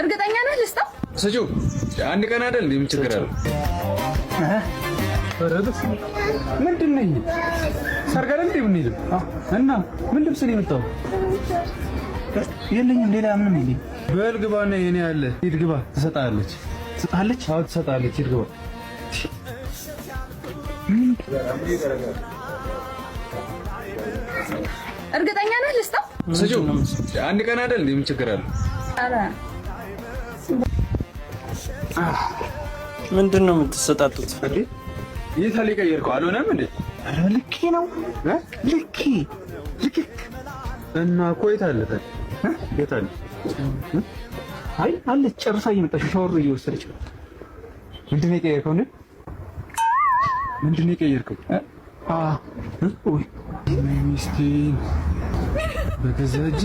እርግጠኛ ነህ? ልስጠው? ስጪው። አንድ ቀን አይደል እንዴ? ምን ችግር አለ? ምንድን ነው ይሄ? ሰርግ አይደል እንዴ? ምን ይልም እና ምን ልብስ ነው የመጣው? የለኝም ሌላ ምንም የለኝም። በል ግባና የኔ አለ። ሂድ ግባ። ትሰጣለች። ትሰጣለች? አዎ ትሰጣለች። ሂድ ግባ። እርግጠኛ ነህ? ልስጠው? ስጪው። አንድ ቀን አይደል እንዴ? ምን ችግር አለ? አረ ምንድን ነው የምትሰጣጡት? የት አለ ቀየርከው? አልሆነም እንዴ? አረ ልኬ ነው ልኬ እና ቆይታ አለ የት አለ? አይ አለች ጨርሳ እየመጣች ሻወር እየወሰደች ነው። ምንድን ነው የቀየርከው? ምንድን ነው የቀየርከው? ወይ ሚስቴን በገዛ እጅ